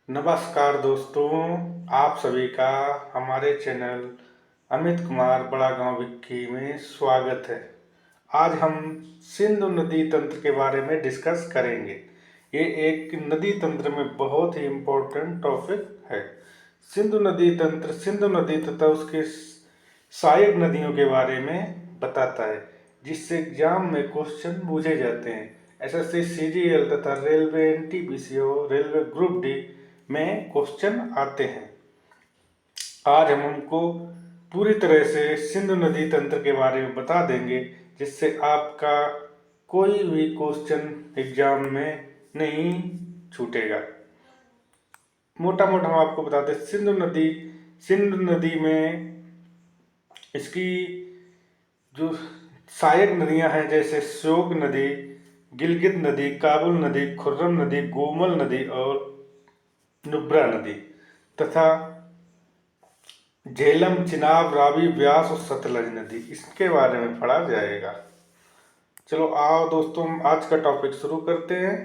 नमस्कार दोस्तों, आप सभी का हमारे चैनल अमित कुमार बड़ा गांव विक्की में स्वागत है। आज हम सिंधु नदी तंत्र के बारे में डिस्कस करेंगे। ये एक नदी तंत्र में बहुत ही इम्पोर्टेंट टॉपिक है। सिंधु नदी तंत्र सिंधु नदी तथा उसके सहायक नदियों के बारे में बताता है, जिससे एग्जाम में क्वेश्चन पूछे जाते हैं। एसएससी सीजीएल तथा रेलवे एनटीपीसीओ रेलवे ग्रुप डी में क्वेश्चन आते हैं। आज हम हमको पूरी तरह से सिंधु नदी तंत्र के बारे में बता देंगे, जिससे आपका कोई भी क्वेश्चन एग्जाम में नहीं छूटेगा। मोटा मोटा हम आपको बताते हैं सिंधु नदी में इसकी जो सहायक नदियां हैं, जैसे श्योक नदी, गिलगित नदी, काबुल नदी, खुर्रम नदी, गोमल नदी और नुब्रा नदी तथा झेलम, चिनाब, रावी, व्यास और सतलज नदी, इसके बारे में पढ़ा जाएगा। चलो आओ दोस्तों, आज का टॉपिक शुरू करते हैं।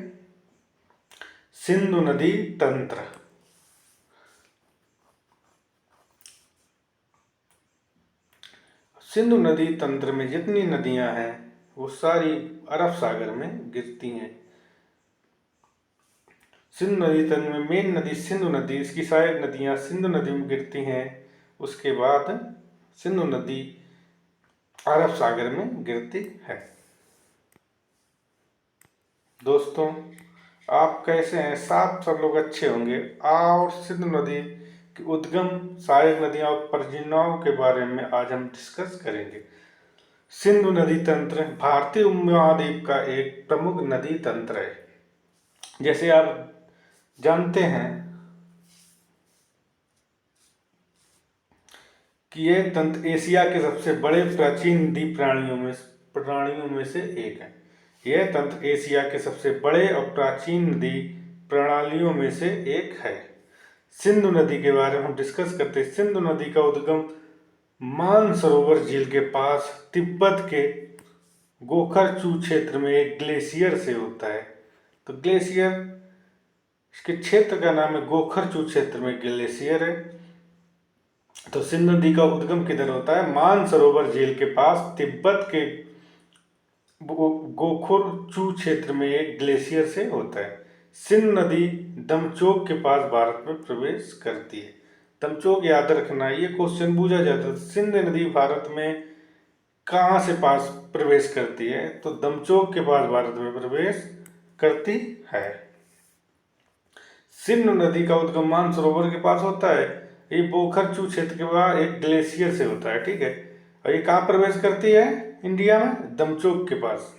सिंधु नदी तंत्र। सिंधु नदी तंत्र में जितनी नदियां हैं वो सारी अरब सागर में गिरती हैं। सिंधु नदी तंत्र में मेन नदी सिंधु नदी, इसकी सहायक नदियां सिंधु नदी में गिरती हैं। उसके बाद सिंधु नदी अरब सागर में गिरती है। दोस्तों, आप कैसे हैं? सब लोग अच्छे होंगे। और सिंधु नदी की उद्गम, सहायक नदियां और परियोजनाओं के बारे में आज हम डिस्कस करेंगे। सिंधु नदी तंत्र भारतीय उपमहाद्वीप का एक प्रमुख नदी तंत्र है। जैसे आप जानते हैं कि यह तंत्र एशिया के सबसे बड़े प्राचीन नदी प्रणालियों में से एक है। यह तंत्र एशिया के सबसे बड़े और प्राचीन नदी प्रणालियों में से एक है। सिंधु नदी के बारे में हम डिस्कस करते हैं। सिंधु नदी का उद्गम मानसरोवर झील के पास तिब्बत के गोखरचू क्षेत्र में एक ग्लेशियर से होता है। तो ग्लेशियर, इसके क्षेत्र का नाम है गोखरचू क्षेत्र में ग्लेशियर है। तो सिंधु नदी का उद्गम किधर होता है? मानसरोवर झील के पास तिब्बत के गोखरचू क्षेत्र में एक ग्लेशियर से होता है। सिंधु नदी दमचोक के पास भारत में प्रवेश करती है। दमचोक याद रखना, ये क्वेश्चन पूछा जाता है। सिंधु नदी भारत में कहाँ से पास प्रवेश करती है? तो दमचोक के पास भारत में प्रवेश करती है। सिंधु नदी का उद्गम मानसरोवर के पास होता है। ये बोखरचू क्षेत्र के बाद एक ग्लेशियर से होता है, ठीक है। और ये कहाँ प्रवेश करती है? इंडिया में दमचोक के पास।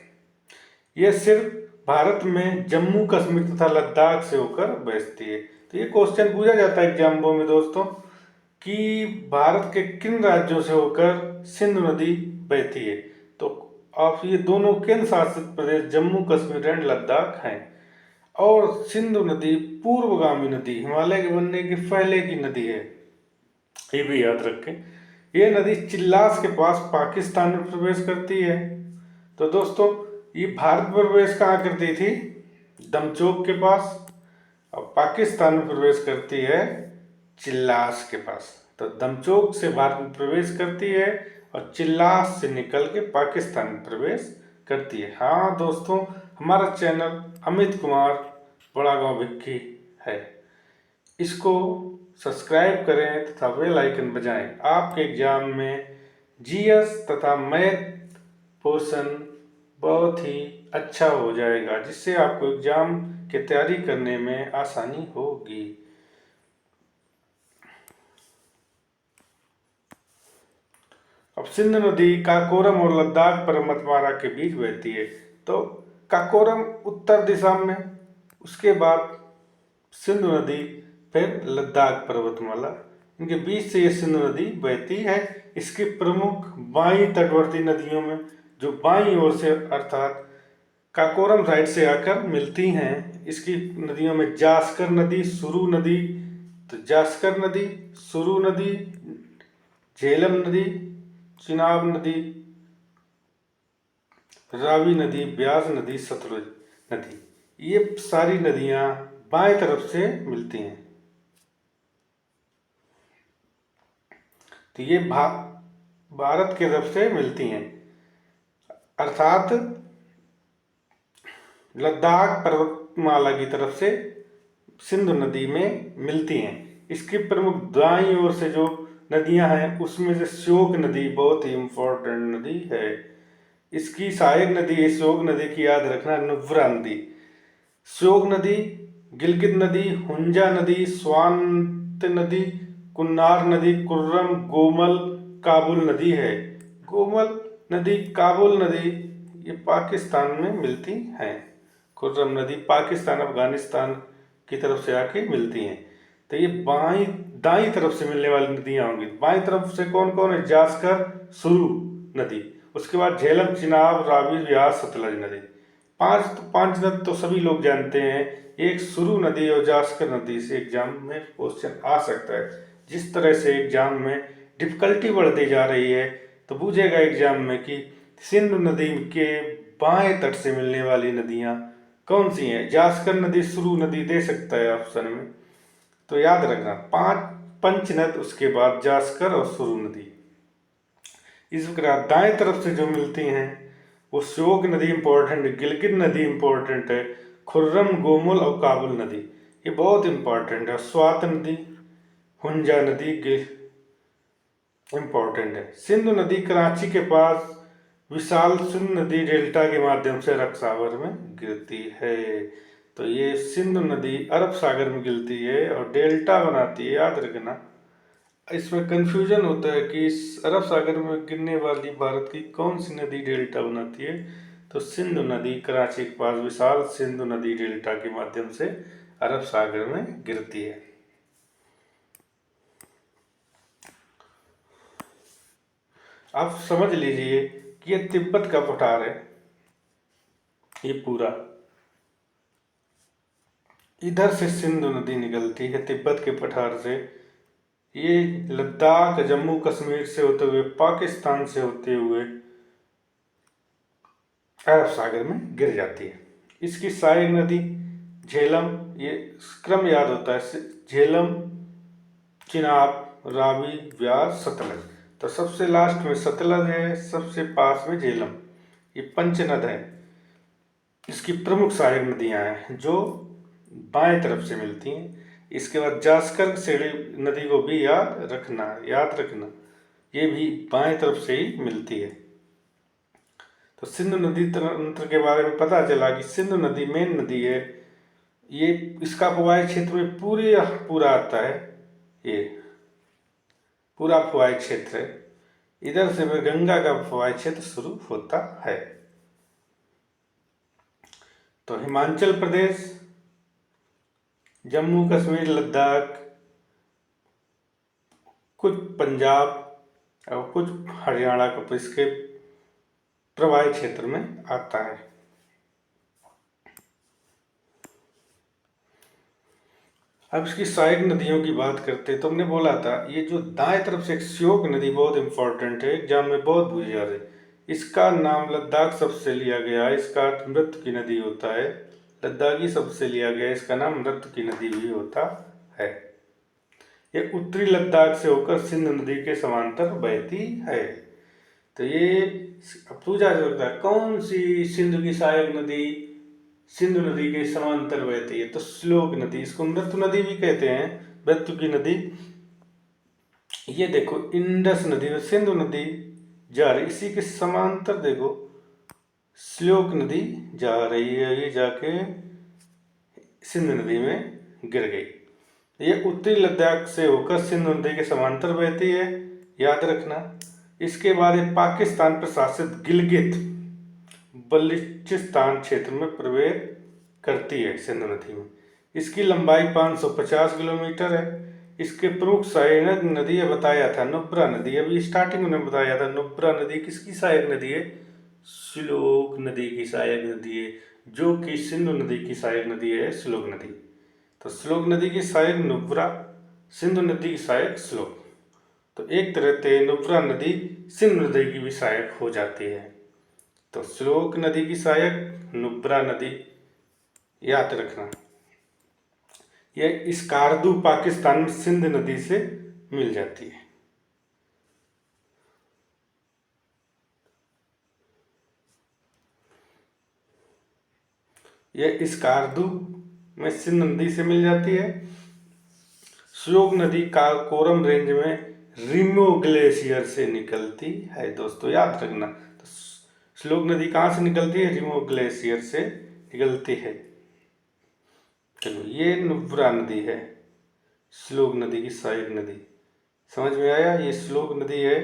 यह सिर्फ भारत में जम्मू कश्मीर तथा लद्दाख से होकर बहती है। तो ये क्वेश्चन पूछा जाता है एग्जाम्पल में दोस्तों, कि भारत के किन राज्यों से होकर सिंधु नदी बहती है। तो आप ये दोनों केंद्र शासित प्रदेश जम्मू कश्मीर एंड लद्दाख हैं। और सिंधु नदी पूर्वगामी नदी, हिमालय के बनने के पहले की नदी है, ये भी याद रखें। ये नदी चिल्लास के पास पाकिस्तान में प्रवेश करती है। तो दोस्तों, ये भारत में प्रवेश कहाँ करती थी? दमचोक के पास। और पाकिस्तान में प्रवेश करती है चिल्लास के पास। तो दमचोक से भारत में प्रवेश करती है और चिल्लास से निकल के पाकिस्तान में प्रवेश करती है। हाँ दोस्तों, हमारा चैनल अमित कुमार बड़ा गांव विक्की है। इसको सब्सक्राइब करें तथा बेल आइकन बजाएं। आपके एग्जाम में जीएस तथा मैथ पोर्शन बहुत ही अच्छा हो जाएगा, जिससे आपको एग्जाम की तैयारी करने में आसानी होगी। अब सिंधु नदी काकोरम और लद्दाख पर्वतमाला के बीच बहती है। तो काकोरम उत्तर दिशा में, उसके बाद सिंधु नदी, फिर लद्दाख पर्वतमाला, इनके बीच से ये सिंधु नदी बहती है। इसकी प्रमुख बाई तटवर्ती नदियों में, जो बाई ओर से अर्थात काकोरम साइड से आकर मिलती हैं, इसकी नदियों में जास्कर नदी, सुरू नदी, तो जास्कर नदी, सुरू नदी, झेलम नदी, चिनाब नदी, रावी नदी, ब्यास नदी, सतलुज नदी, ये सारी नदियां बाएं तरफ से मिलती हैं। तो ये भारत की तरफ से मिलती हैं, अर्थात लद्दाख पर्वतमाला की तरफ से सिंधु नदी में मिलती हैं। इसकी प्रमुख दाईं ओर से जो नदियां हैं उसमें से श्योक नदी बहुत ही इम्पोर्टेंट नदी है। इसकी सहायक नदी है श्योक नदी की, याद रखना, नुब्रा नदी। श्योक नदी, गिलगित नदी, हुंजा नदी, स्वात नदी, कुन्नार नदी, कुर्रम, गोमल, काबुल नदी है। गोमल नदी, काबुल नदी ये पाकिस्तान में मिलती हैं। खुर्रम नदी पाकिस्तान अफगानिस्तान की तरफ से आके मिलती हैं। तो ये दाईं तरफ से मिलने वाली नदियां होंगी। बाईं तरफ से कौन कौन है? जास्कर, सुरु नदी, उसके बाद झेलम, चिनाब, रावी, व्यास, सतलज नदी। पांच नदी तो सभी लोग जानते हैं। एक सुरु नदी और जास्कर नदी से एग्जाम में क्वेश्चन आ सकता है। जिस तरह से एग्जाम में डिफिकल्टी बढ़ती जा रही है तो पूछेगा एग्जाम में कि सिंधु नदी के बाएं तट से मिलने वाली नदियां कौन सी हैं? जास्कर नदी, सुरु नदी दे सकता है ऑप्शन में, तो याद रखना पंचनद, उसके बाद जास्कर और सुरु नदी। इस प्रकार दाएं तरफ से जो मिलती हैं वो श्योक नदी इंपॉर्टेंट है, गिलगित नदी इंपॉर्टेंट है, खुर्रम, गोमुल और काबुल नदी ये बहुत इंपॉर्टेंट है। स्वात नदी, हुंजा नदी इंपॉर्टेंट है। सिंधु नदी कराची के पास विशाल सिंधु नदी डेल्टा के माध्यम से अरब सागर में गिरती है। तो ये सिंधु नदी अरब सागर में गिरती है और डेल्टा बनाती है, याद रखना। इसमें कंफ्यूजन होता है कि इस अरब सागर में गिरने वाली भारत की कौन सी नदी डेल्टा बनाती है? तो सिंधु नदी कराची के पास विशाल सिंधु नदी डेल्टा के माध्यम से अरब सागर में गिरती है। आप समझ लीजिए कि ये तिब्बत का पठार है, ये पूरा इधर से सिंधु नदी निकलती है तिब्बत के पठार से। ये लद्दाख, जम्मू कश्मीर से होते हुए, पाकिस्तान से होते हुए अरब सागर में गिर जाती है। इसकी सहायक नदी झेलम, ये क्रम याद होता है, झेलम, चिनाब, रावी, व्यास, सतलज। तो सबसे लास्ट में सतलज है, सबसे पास में झेलम, ये पंचनद है। इसकी प्रमुख सहायक नदियां हैं जो बाएं तरफ से मिलती हैं। इसके बाद जास्कर सेड़ी नदी को भी याद रखना, ये भी बाएं तरफ से ही मिलती है। तो सिंधु नदी तंत्र के बारे में पता चला कि सिंधु नदी मेन नदी है। ये इसका फवाई क्षेत्र में पूरा आता है, ये पूरा फवाई क्षेत्र है। इधर से वह गंगा का फवाई क्षेत्र शुरू होता है। तो हिमाचल प्रदेश, जम्मू कश्मीर, लद्दाख, कुछ पंजाब और कुछ हरियाणा का इसके प्रवाही क्षेत्र में आता है। अब इसकी सहायक नदियों की बात करते हैं तो हमने बोला था ये जो दाएं तरफ से एक श्योक नदी बहुत इंपॉर्टेंट है, एग्जाम में बहुत पूछी जा रही है। इसका नाम लद्दाख शब्द से लिया गया है, इसका अर्थ मृत्यु की नदी होता है। लद्दाखी शब्द से लिया गया है, इसका नाम मृत्यु की नदी भी होता है। ये उत्तरी लद्दाख से होकर सिंधु नदी के समांतर बहती है। तो ये पूछा जाता है कौन सी सिंधु की सहायक नदी सिंधु नदी के समांतर बहती है? तो श्लोक नदी, इसको मृत्यु नदी भी कहते हैं, मृत्यु की नदी। ये देखो इंडस नदी और सिंधु नदी जा रही, इसी के समांतर देखो श्लोक नदी जा रही है, ये जाके सिंधु नदी में गिर गई। ये उत्तरी लद्दाख से होकर सिंधु नदी के समांतर बहती है, याद रखना। इसके बाद पाकिस्तान प्रशासित गिलगित बल्चिस्तान क्षेत्र में प्रवेश करती है सिंधु नदी में। इसकी लंबाई 550 किलोमीटर है। इसके प्रमुख सहायक नदी है, बताया था नुब्रा नदी, अभी स्टार्टिंग में बताया था। नुब्रा नदी किसकी सहायक नदी है? श्लोक नदी की सहायक नदी है, जो कि सिंधु नदी की सहायक नदी है श्लोक नदी। तो श्लोक नदी की सहायक नुब्रा, सिंधु नदी की सहायक श्लोक। तो एक तरह से नुब्रा नदी सिंधु नदी की भी सहायक हो जाती है। तो श्लोक नदी की सहायक, नुब्रा नदी, याद रखना। यह स्कार्दू पाकिस्तान में सिंध नदी से मिल जाती है। यह स्कार्दू में सिंध नदी से मिल जाती है। श्योक नदी काराकोरम रेंज में रिमो ग्लेशियर से निकलती है। दोस्तों याद रखना, तो श्योक नदी कहाँ से निकलती है? रिमो ग्लेशियर से निकलती है। चलो, ये नुब्रा नदी है, श्योक नदी की सहायक नदी। समझ में आया? ये श्योक नदी है,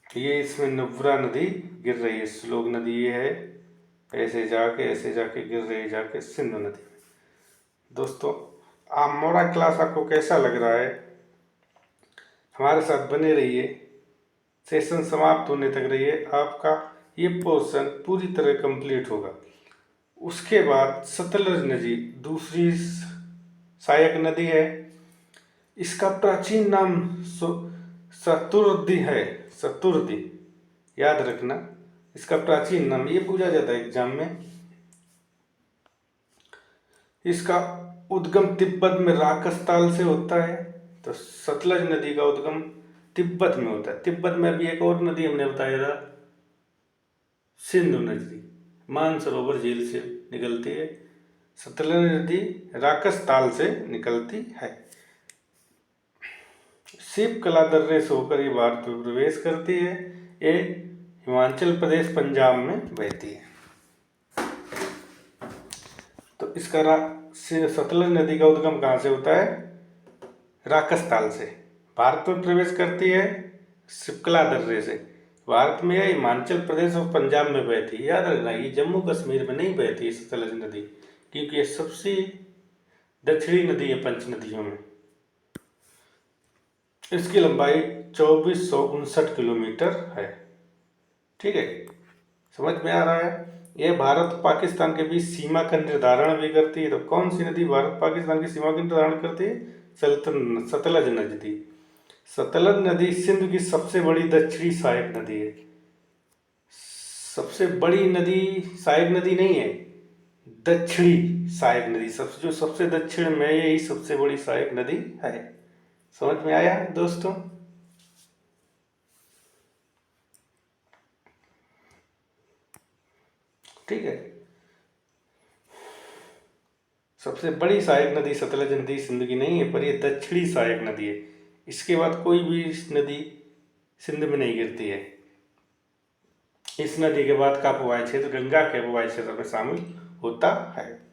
ये इसमें नुब्रा नदी गिर रही है। श्योक नदी ये है, ऐसे जाके गिर रही है जाके सिंधु नदी में। दोस्तों, हमारा क्लास आपको कैसा लग रहा है? हमारे साथ बने रहिए, सेशन समाप्त होने तक रहिए। आपका ये पोर्शन पूरी तरह कंप्लीट होगा। उसके बाद सतलज नदी दूसरी सहायक नदी है। इसका प्राचीन नाम सतुर्दी है। सतुर्दी याद रखना, इसका प्राचीन नाम, ये पूछा जाता है एग्जाम में। इसका उद्गम तिब्बत में राकसताल से होता है। तो सतलज नदी का उद्गम तिब्बत में होता है। तिब्बत में अभी एक और नदी हमने बताया था, सिंधु नदी, मानसरोवर झील से निकलती है। सतलज नदी राकसताल से निकलती है। शिवकला दर्रे से होकर ये भारत में प्रवेश करती है। ये हिमाचल प्रदेश पंजाब में बहती है। तो इसका सतलज नदी का उद्गम कहाँ से होता है? राकसताल से। भारत में प्रवेश करती है शिवकला दर्रे से। भारत में यह हिमाचल प्रदेश और पंजाब में बहती है। याद रखना, ये जम्मू कश्मीर में नहीं बहती सतलज नदी, क्योंकि ये सबसे दक्षिणी नदी है पंच नदियों में। इसकी लंबाई 2459 किलोमीटर है। ठीक है, समझ में आ रहा है? यह भारत पाकिस्तान के बीच सीमा का निर्धारण भी करती है। तो कौन सी नदी भारत पाकिस्तान की सीमा का निर्धारण करती है? सतलज नदी। सतलज नदी सिंध की सबसे बड़ी दक्षिणी सहायक नदी है। सबसे बड़ी नदी सहायक नदी नहीं है, दक्षिणी सहायक नदी। जो सबसे दक्षिण में, यही सबसे बड़ी सहायक नदी है। समझ में आया दोस्तों? ठीक है, सबसे बड़ी सहायक नदी सतलज नदी सिंध की नहीं है, पर ये दक्षिणी सहायक नदी है। इसके बाद कोई भी नदी सिंध में नहीं गिरती है। इस नदी के बाद का अपवाय क्षेत्र गंगा के अपवाय क्षेत्र में शामिल होता है।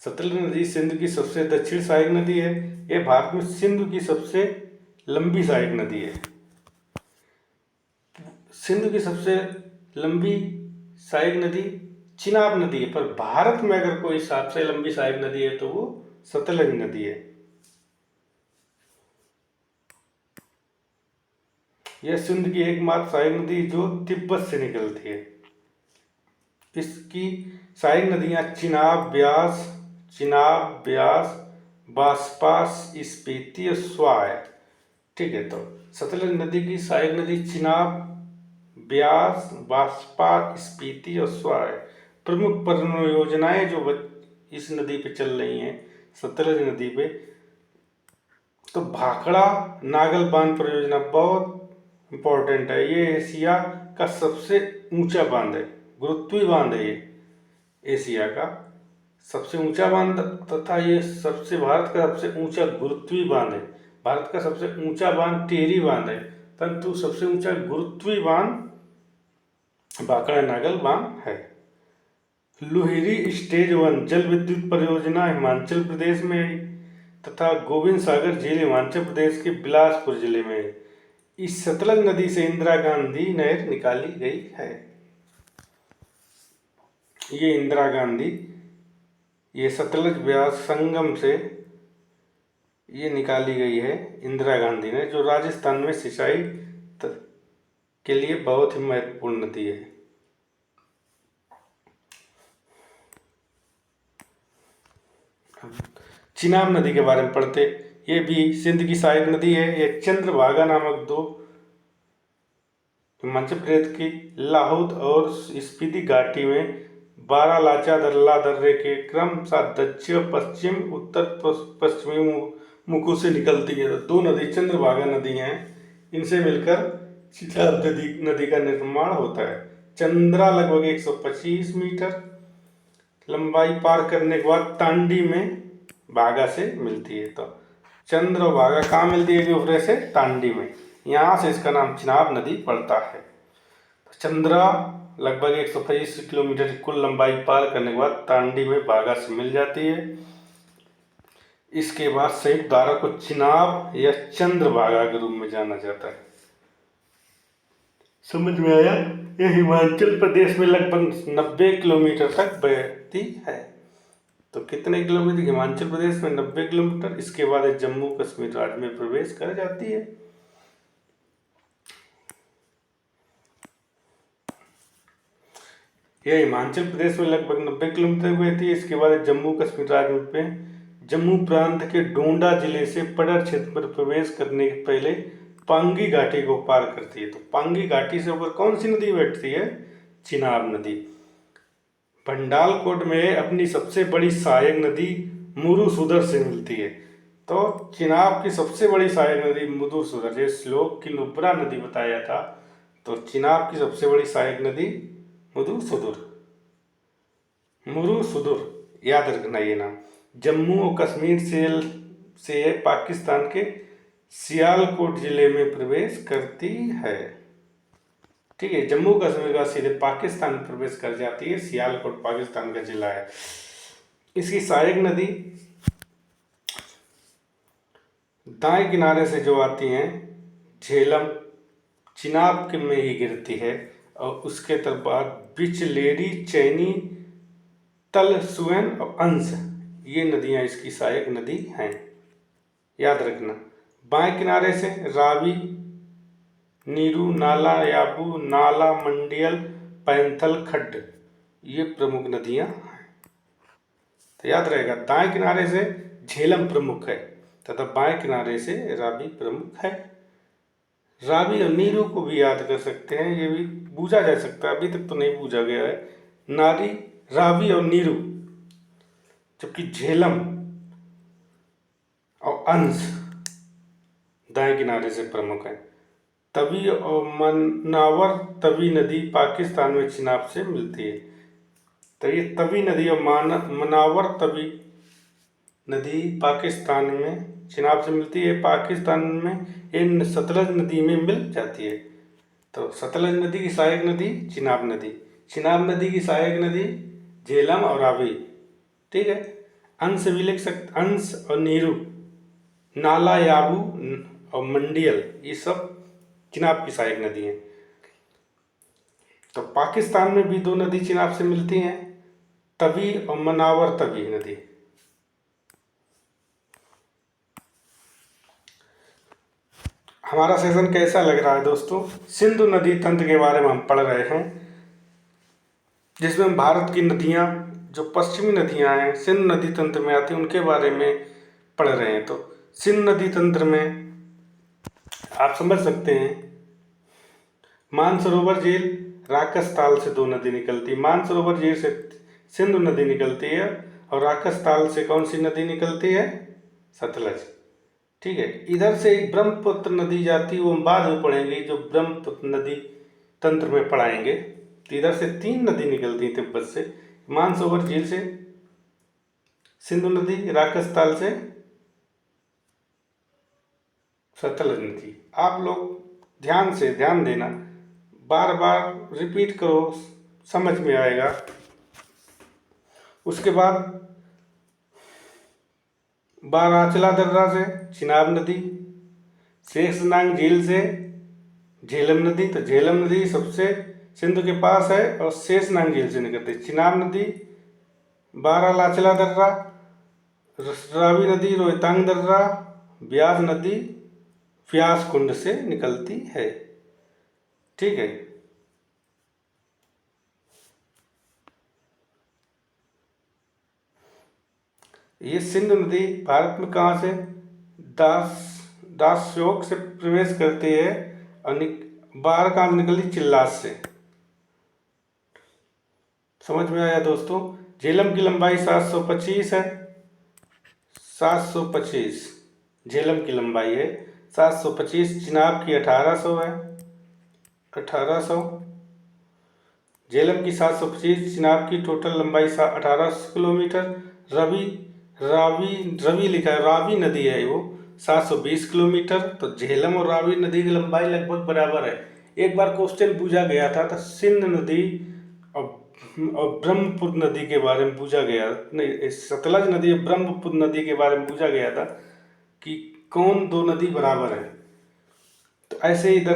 सतलज नदी सिंध की सबसे दक्षिण सहायक नदी है। यह भारत में सिंध की सबसे लंबी सहायक नदी है। सिंध की सबसे लंबी सहायक नदी चिनाब नदी है, पर भारत में अगर कोई सबसे लंबी सहायक नदी है तो वो सतलज नदी है। यह सिंध की एकमात्र सहायक नदी जो तिब्बत से निकलती है। इसकी सहायक नदियां चिनाब, ब्यास, बांसपास, स्पीति और स्वाय। ठीक है, तो सतलज नदी की सहायक नदी चिनाब, ब्यास, बांसपास, स्पीति और स्वाय। प्रमुख परियोजनाएं जो इस नदी पे चल रही हैं, सतलज नदी पे, तो भाखड़ा नागल बांध परियोजना बहुत इम्पोर्टेंट है। ये एशिया का सबसे ऊंचा बांध है, गुरुत्वीय बांध है। ये एशिया का सबसे ऊंचा बांध तथा ये भारत का सबसे ऊंचा गुरुत्वीय बांध है। भारत का सबसे ऊंचा बांध टिहरी बांध है, परंतु सबसे ऊंचा गुरुत्वीय बांध भाखड़ा नागल बांध है। लुहिरी स्टेज 1 जल विद्युत परियोजना हिमाचल प्रदेश में है, तथा गोविंद सागर झील हिमाचल प्रदेश के बिलासपुर जिले में है। इस सतलज नदी से इंदिरा गांधी नहर निकाली गई है। ये इंदिरा गांधी, ये सतलज ब्यास संगम से ये निकाली गई है इंदिरा गांधी ने, जो राजस्थान में सिंचाई के लिए बहुत ही महत्वपूर्ण नदी है। चिनाब नदी के बारे में पढ़ते। ये भी सिंध की सहायक नदी है। ये चंद्रभागा नामक दो हिमाचल प्रदेश की लाहौद और स्पीति घाटी में बारालाचा दर्रा दर्रे के क्रमशः दक्षिण पश्चिम, उत्तर पश्चिमी मुखों से निकलती है। दो नदी चंद्रभागा नदी हैं, इनसे मिलकर चिनाब नदी का निर्माण होता है। चंद्रा लगभग 125 मीटर लंबाई पार करने के बाद तांडी में भागा से मिलती है। तो चंद्र और भागा कहाँ मिलती है? ऊपरे से तांडी में, यहाँ से इसका नाम चिनाब नदी पड़ता है। तो चंद्रा लगभग 125 किलोमीटर की कुल लंबाई पार करने के बाद तांडी में भागा से मिल जाती है। इसके बाद संयुक्त धारा को चिनाब या चंद्रभागा के रूप में जाना जाता है। समझ में आया? यह हिमाचल प्रदेश में लगभग 90 किलोमीटर तक बहती है। तो कितने किलोमीटर? हिमाचल प्रदेश में 90 किलोमीटर। इसके बाद जम्मू कश्मीर राज्य में प्रवेश कर जाती है। यह हिमाचल प्रदेश में लगभग 90 किलोमीटर बहती है। इसके बाद जम्मू कश्मीर राज्य में जम्मू प्रांत के डोडा जिले से पडर क्षेत्र पर प्रवेश करने के पहले पांगी घाटी को पार करती है। तो पांगी घाटी से ऊपर कौन सी नदी बैठती है? चिनाब नदी। भंडालकोट में अपनी सबसे बड़ी सहायक नदी मुरुसुदर से मिलती है। तो चिनाब की सबसे बड़ी सहायक नदी मुरुसुदर, ये श्लोक की नुब्रा नदी बताया था। तो चिनाब की सबसे बड़ी सहायक नदी मुरुसुदर, याद रखना ये नाम। जम्मू और कश्मीर से पाकिस्तान के सियालकोट जिले में प्रवेश करती है। ठीक है, जम्मू कश्मीर का सीधे पाकिस्तान में प्रवेश कर जाती है। सियालकोट पाकिस्तान का जिला है। इसकी सहायक नदी दाएं किनारे से जो आती हैं, झेलम चिनाब के में ही गिरती है, और उसके बाद बिचलेरी, चैनी, तलसुएन और अंश, ये नदियां इसकी सहायक नदी हैं। याद रखना। बाएं किनारे से रावी, नीरू, नाला याबू, नाला मंडियल, पैंथल, खड्ड, ये प्रमुख नदियां हैं। तो याद रहेगा, दाएं किनारे से झेलम प्रमुख है तथा बाएं किनारे से रावी प्रमुख है। रावी और नीरू को भी याद कर सकते हैं, ये भी पूछा जा सकता है, अभी तक तो नहीं पूछा गया है। रावी और नीरू, जबकि झेलम और अंश दाएं किनारे से प्रमुख है। तवी और मनावर तवी नदी पाकिस्तान में चिनाब से मिलती है। तो ये तवी नदी और मनावर तवी नदी पाकिस्तान में चिनाब से मिलती है। पाकिस्तान में इन सतलज नदी में मिल जाती है। तो सतलज नदी की सहायक नदी चिनाब नदी, चिनाब नदी की सहायक नदी झेलम और रावी। ठीक है, अंश भी लिख सकते, अंश और नीरू, नाला याबू और मंडियल, ये सब चिनाब की सहायक नदी हैं। तो पाकिस्तान में भी दो नदी चिनाब से मिलती हैं, तवी और मनावर तवी नदी। हमारा सेशन कैसा लग रहा है दोस्तों? सिंधु नदी तंत्र के बारे में हम पढ़ रहे हैं, जिसमें भारत की नदियां, जो पश्चिमी नदियां हैं सिंधु नदी तंत्र में आती हैं, उनके बारे में पढ़ रहे हैं। तो सिंधु नदी तंत्र में आप समझ सकते हैं, मानसरोवर झील, राकस ताल से दो नदी निकलती। मानसरोवर झील से सिंधु नदी निकलती है, और राकस ताल से कौन सी नदी निकलती है? सतलज। ठीक है, इधर से एक ब्रह्मपुत्र नदी जाती है, वो हम बाद में पढ़ेंगे, जो ब्रह्मपुत्र नदी तंत्र में पढ़ाएंगे। तो इधर से तीन नदी निकलती है तिब्बत से, मानसरोवर झील से सिंधु नदी, राकस ताल से सतलज नदी। आप लोग ध्यान देना, बार बार रिपीट करो, समझ में आएगा। उसके बाद बाराचला दर्रा से चिनाब नदी, शेषनाग झील से झेलम नदी। तो झेलम नदी सबसे सिंधु के पास है और शेषनाग झील से निकलती है। चिनाब नदी, बारालाचला दर्रा, रावी नदी, रोहतांग दर्रा, ब्यास नदी व्यास कुंड से निकलती है। ठीक है, ये सिंधु नदी भारत में कहाँ से? दास्योक से प्रवेश करती है और बाहर कहाँ से निकलती? चिल्लास से। समझ में आया दोस्तों? झेलम की लंबाई 725 है, 725। झेलम की लंबाई है 725, चिनाब की 1800 है, 1800। झेलम की 725, चिनाब की टोटल लंबाई 1800 किलोमीटर। रवि रावी रवि लिखा है, रावी नदी है वो 720 किलोमीटर। तो झेलम और रावी नदी की लंबाई लगभग बराबर है। एक बार क्वेश्चन पूछा गया था तो सिंध नदी और ब्रह्मपुत्र नदी के बारे में पूछा गया, नहीं सतलज नदी और ब्रह्मपुत्र नदी के बारे में पूछा गया था कि कौन दो नदी बराबर है। तो ऐसे ही इधर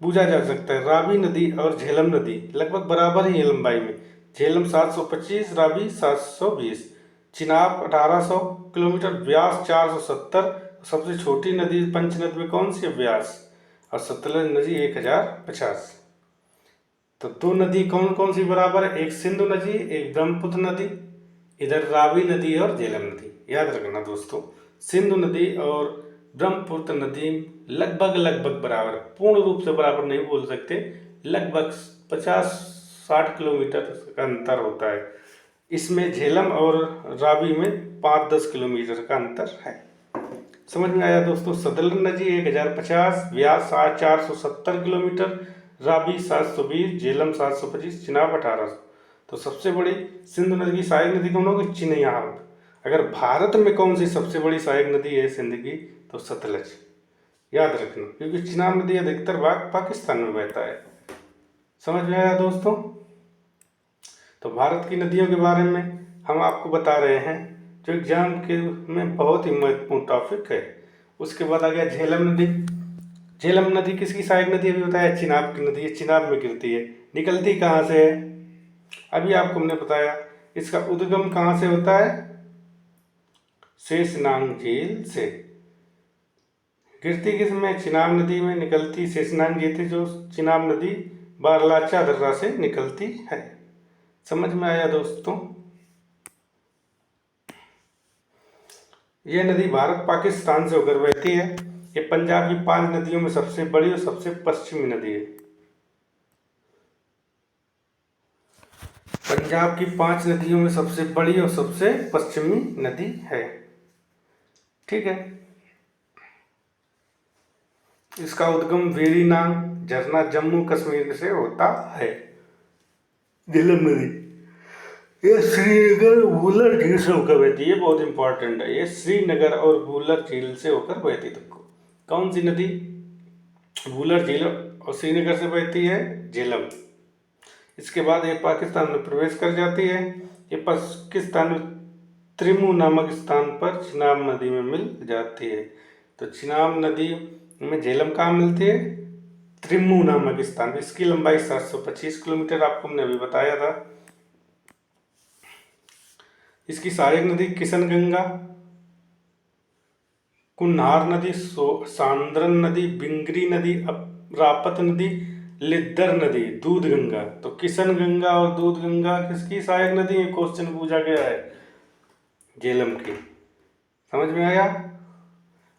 पूछा जा सकता है, रावी नदी और झेलम नदी लगभग बराबर ही है लंबाई में। झेलम 725, रावी 720, चिनाब 1800 किलोमीटर, व्यास 470। सबसे छोटी नदी पंचनद में कौन सी है? व्यास। और सतलज नदी 1050। तो दो नदी कौन कौन सी बराबर है? एक सिंधु नदी, एक ब्रह्मपुत्र नदी, इधर रावी नदी और झेलम नदी। याद रखना दोस्तों, सिंधु नदी और ब्रह्मपुत्र नदी लगभग लगभग बराबर, पूर्ण रूप से बराबर नहीं बोल सकते, लगभग 50-60 किलोमीटर का अंतर होता है। इसमें झेलम और रावी में 5-10 किलोमीटर का अंतर है। समझ में आया दोस्तों? सतलज नदी 1050, व्यास 470 किलोमीटर, रावी 720, झेलम 725, चिनाब 1800। तो सबसे बड़ी सिंधु नदी की सहायक नदी कौन होगी? चिनाब। अगर भारत में कौन सी सबसे बड़ी सहायक नदी है सिंध की? तो सतलज। याद रखना, क्योंकि चिनाब नदी अधिकतर भाग पाकिस्तान में बहता है। समझ में आया दोस्तों? तो भारत की नदियों के बारे में हम आपको बता रहे हैं, जो एग्जाम के में बहुत ही महत्वपूर्ण टॉपिक है। उसके बाद आ गया झेलम नदी। झेलम नदी किसकी सहायक नदी? अभी बताया चिनाब की नदी है, चिनाब में गिरती है। निकलती कहाँ से है? अभी आपको हमने बताया। इसका उद्गम कहाँ से होता है? शेषनाग झील से। गिरती किस में? चिनाब नदी में। निकलती शेषनाग झील से, जो चिनाब नदी बारलाचा दर्रा से निकलती है। समझ में आया दोस्तों? यह नदी भारत पाकिस्तान से होकर बहती है। ये पंजाब की 5 नदियों में सबसे बड़ी और सबसे पश्चिमी नदी है। पंजाब की 5 नदियों में सबसे बड़ी और सबसे पश्चिमी नदी है। ठीक है। इसका उद्गम वेरीनाग झरना जम्मू कश्मीर से होता है। झेलम नदी ये श्रीनगर वुलर झील से होकर बहती है। बहुत इंपॉर्टेंट है, ये श्रीनगर और वुलर झील से होकर बहती है। तो कौन सी नदी वुलर झील और श्रीनगर से बहती है? झेलम। इसके बाद ये पाकिस्तान में प्रवेश कर जाती है। ये पाकिस्तान में त्रिमू नामक स्थान पर चिनाब नदी में मिल जाती है। तो चिनाब नदी में झेलम कहाँ मिलती है? त्रिमू नामक स्थान। इसकी लंबाई 725 किलोमीटर, आपको हमने अभी बताया था। इसकी सहायक नदी किशन गंगा, कुन्हार नदी, सांद्रन नदी, बिंगरी नदी, रापत नदी, लिद्दर नदी, दूध गंगा। तो किशन गंगा और दूध गंगा किसकी सहायक नदी है? क्वेश्चन पूछा गया है झेलम की। समझ में आया?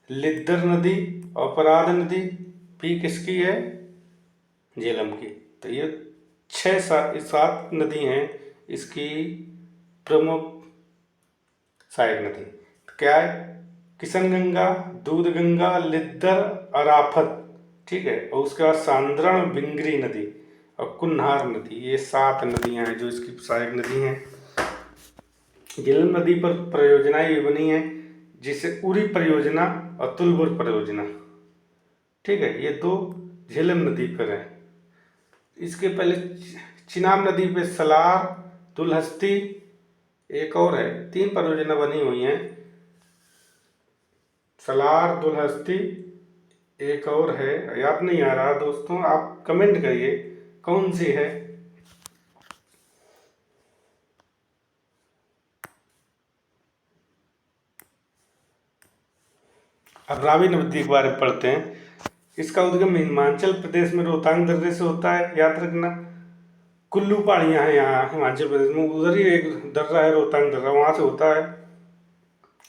लिद्दर नदी और पराद नदी भी किसकी है? झेलम की। तो ये 6-7 नदी हैं इसकी प्रमुख सहायक नदी। तो क्या है? किशन गंगा, दूध गंगा, लिद्दर, अराफत। ठीक है। और उसके बाद सांद्रण, बिंगरी नदी और कुन्हार नदी। ये 7 नदियां हैं जो इसकी सहायक नदी हैं। झेलम नदी पर परियोजनाएं भी बनी हैं, जिसे उरी परियोजना और तुलबुर परियोजना। ठीक है। ये 2 झेलम नदी पर है। इसके पहले चिनाब नदी पे सलार, दुलहस्ती, एक और है, 3 परियोजना बनी हुई हैं। सलार, दुलहस्ती, एक और है, याद नहीं आ रहा दोस्तों, आप कमेंट करिए कौन सी है। अब रावी नदी के बारे में पढ़ते हैं। इसका उद्गम हिमाचल प्रदेश में रोहतांग दर्रे से होता है। याद रखना, कुल्लू पहाड़ियाँ हैं यहाँ हिमाचल प्रदेश में, उधर ही एक दर्रा है रोहतांग दर्रा, वहाँ से होता है।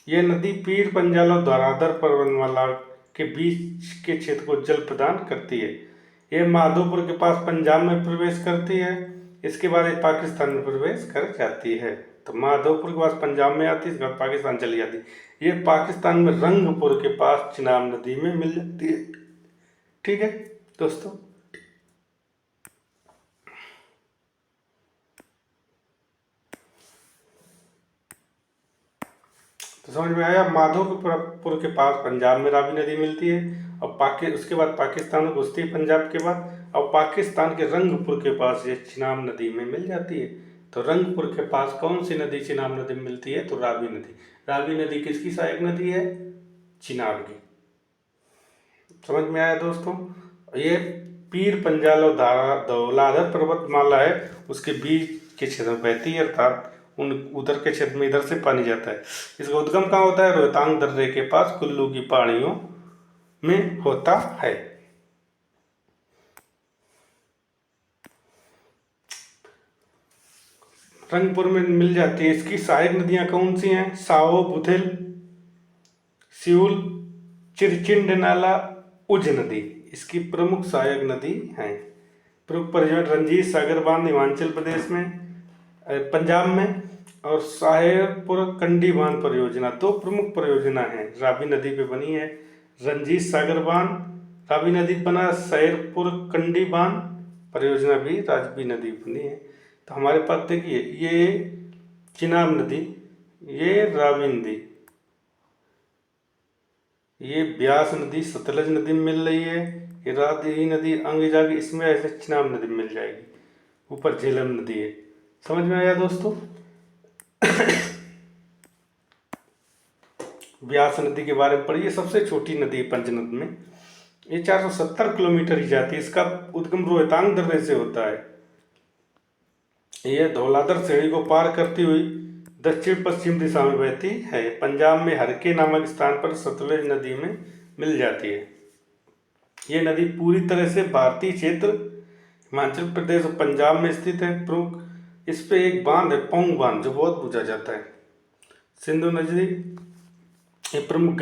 यह नदी पीर पंजाल और धौराधर पर्वतमाला के बीच के क्षेत्र को जल प्रदान करती है। यह माधोपुर के पास पंजाब में प्रवेश करती है। इसके बाद ये पाकिस्तान में प्रवेश कर जाती है। तो माधोपुर के पास पंजाब में आती है, इसके बाद पाकिस्तान चली जाती है। ये पाकिस्तान में रंगपुर के पास चिनाब नदी में मिल जाती है। ठीक है दोस्तों, तो समझ में आया। माधोपुर के पास पंजाब में रावी नदी मिलती है, और उसके बाद पाकिस्तान में घुसती है पंजाब के बाद, और पाकिस्तान के रंगपुर के पास ये चिनाब नदी में मिल जाती है। तो रंगपुर के पास कौन सी नदी चिनाब नदी में मिलती है? तो रावी नदी। रावी नदी किसकी सहायक नदी है? चिनाब की। समझ में आया दोस्तों। ये पीर पंजाल और धौलाधर पर्वतमाला है, उसके बीच के क्षेत्र में बहती है, अर्थात उधर के क्षेत्र में इधर से पानी जाता है। इसका उद्गम कहाँ होता है? रोहतांग दर्रे के पास कुल्लू की पहाड़ियों में होता है। रंगपुर में मिल जाती है। इसकी सहायक नदियां कौन सी हैं? साहो, बुधिल, सिउल, चिरचिंड नाला, उज नदी इसकी प्रमुख सहायक नदी है। प्रमुख परियोजना रंजीत सागर बांध हिमाचल प्रदेश में, पंजाब में, और साहेबपुर कंडी बांध परियोजना, दो प्रमुख परियोजना है, रावी नदी पे बनी है। रंजीत सागर बांध रावी नदी बना, साहेबपुर कंडी बांध परियोजना भी रावी नदी बनी है। तो हमारे पास देखिए, ये चिनाब नदी, ये रावी नदी, ये ब्यास नदी सतलज नदी में मिल रही है, ये रावी नदी आगे जाके इसमें ऐसे चिनाब नदी में मिल जाएगी, ऊपर झेलम नदी है। समझ में आया दोस्तों। ब्यास नदी के बारे में पढ़िए, सबसे छोटी नदी है पंचनद में, ये 470 किलोमीटर ही जाती है। इसका उद्गम रोहतांग दर्रे से होता है। यह धौलाधर श्रेणी को पार करती हुई दक्षिण पश्चिम दिशा में बहती है। पंजाब में हरके नामक स्थान पर सतलज नदी में मिल जाती है। ये नदी पूरी तरह से भारतीय क्षेत्र हिमाचल प्रदेश और पंजाब में स्थित है। प्रमुख इस पे एक बांध है, पौंग बांध, जो बहुत पूछा जाता है। सिंधु नदी, ये प्रमुख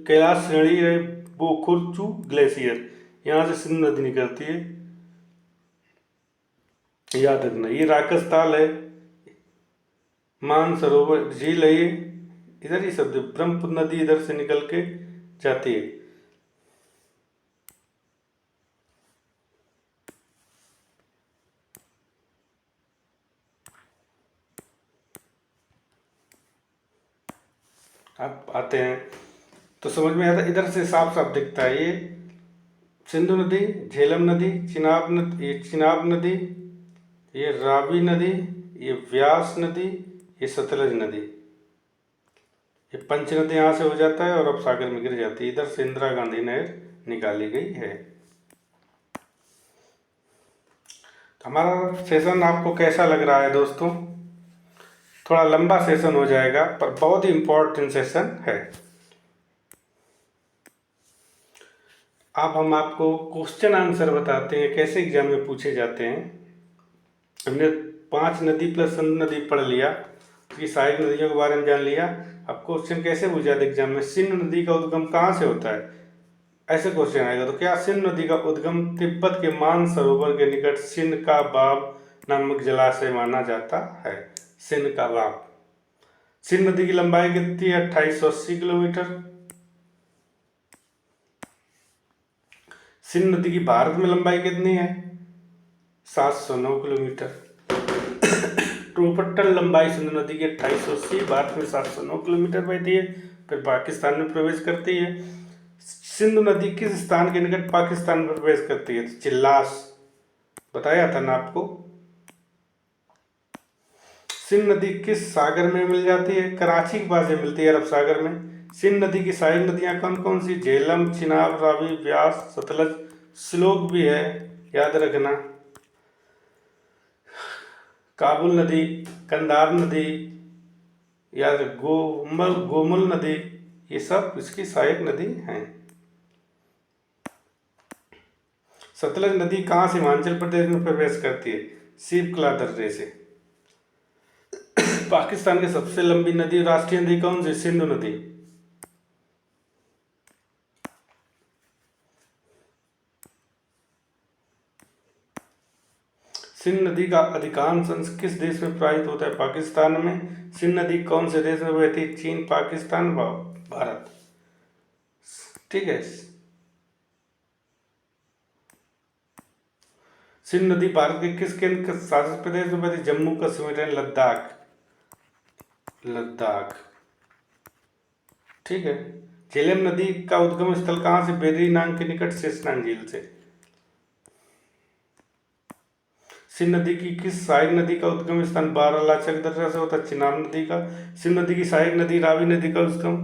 कैलाश श्रेणी है, बोखुरचू ग्लेशियर, यहाँ से सिंधु नदी निकलती है, याद रखना। ये राकस ताल है, मानसरोवर झील है, ये इधर ही शब्द, ब्रह्मपुत्र नदी इधर से निकल के जाती है। अब आते हैं तो समझ में आता है, इधर से साफ साफ दिखता है। ये सिंधु नदी, झेलम नदी, चिनाब नदी, ये चिनाब नदी, ये रावी नदी, ये व्यास नदी, ये सतलज नदी, ये पंच नदी यहाँ से हो जाता है और अब सागर में गिर जाती है। इधर से इंदिरा गांधी नहर निकाली गई है। तो हमारा सेशन आपको कैसा लग रहा है दोस्तों? थोड़ा लंबा सेशन हो जाएगा, पर बहुत ही इम्पोर्टेंट सेशन है। अब हम आपको क्वेश्चन आंसर बताते हैं, कैसे एग्जाम में पूछे जाते हैं। हमने 5 नदी प्लस सिंधु नदी पढ़ लिया, उसकी सहायक नदियों के बारे में जान लिया। अब क्वेश्चन कैसे पूछा जाता है एग्जाम में? सिंधु नदी का उद्गम कहाँ से होता है, ऐसे क्वेश्चन आएगा। तो क्या सिंधु नदी का उद्गम तिब्बत के मानसरोवर के निकट सिंध का बाब नामक जलाशय माना जाता है? सिंध का बाब। सिंध नदी की लंबाई कितनी है? 2880 किलोमीटर। सिंध नदी की भारत में लंबाई कितनी है? 709 किलोमीटर। टोटल लंबाई सिंधु नदी की 2880, भारत में 709 किलोमीटर बहती है, फिर पाकिस्तान में प्रवेश करती है। सिंधु नदी किस स्थान के निकट पाकिस्तान में प्रवेश करती है? तो चिल्लास, बताया था ना आपको। सिंधु नदी किस सागर में मिल जाती है? कराची के पास मिलती है, अरब सागर में। सिंधु नदी की सहायक नदियां कौन कौन सी? झेलम, चिनाब, रावी, व्यास, सतलज, श्लोक भी है, याद रखना। काबुल नदी, कंधार नदी, या गोमुल नदी, ये सब इसकी सहायक नदी हैं। सतलज नदी कहाँ से हिमाचल प्रदेश में प्रवेश करती है? शिवकला दर्रे से। पाकिस्तान की सबसे लंबी नदी, राष्ट्रीय नदी कौन सी? सिंधु नदी। सिंधु नदी का अधिकांश अंश किस देश में प्रवाहित होता है? पाकिस्तान में। सिंधु नदी कौन से देश में बहती है? चीन, पाकिस्तान, भारत। ठीक है। सिंध नदी भारत के किस केंद्र शासित प्रदेश में बहती? जम्मू कश्मीर एंड लद्दाख। लद्दाख। ठीक है। झेलम नदी का उद्गम स्थल कहाँ से? वेरीनाग के निकट शेषनाग झील से। सिंध नदी की किस सहायक नदी का उद्गम स्थान बारालाचा दर्रा से होता है? चिनाब नदी का। सिंध नदी की सहायक नदी रावी नदी का उद्गम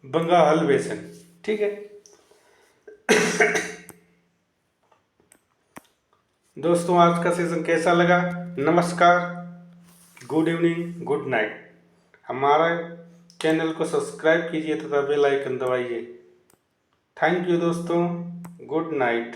बंगाल बेसिन। ठीक है दोस्तों, आज का सेशन कैसा लगा? नमस्कार, गुड इवनिंग, गुड नाइट। हमारा चैनल को सब्सक्राइब कीजिए तथा बेल आइकन दबाइए। थैंक यू दोस्तों, गुड नाइट।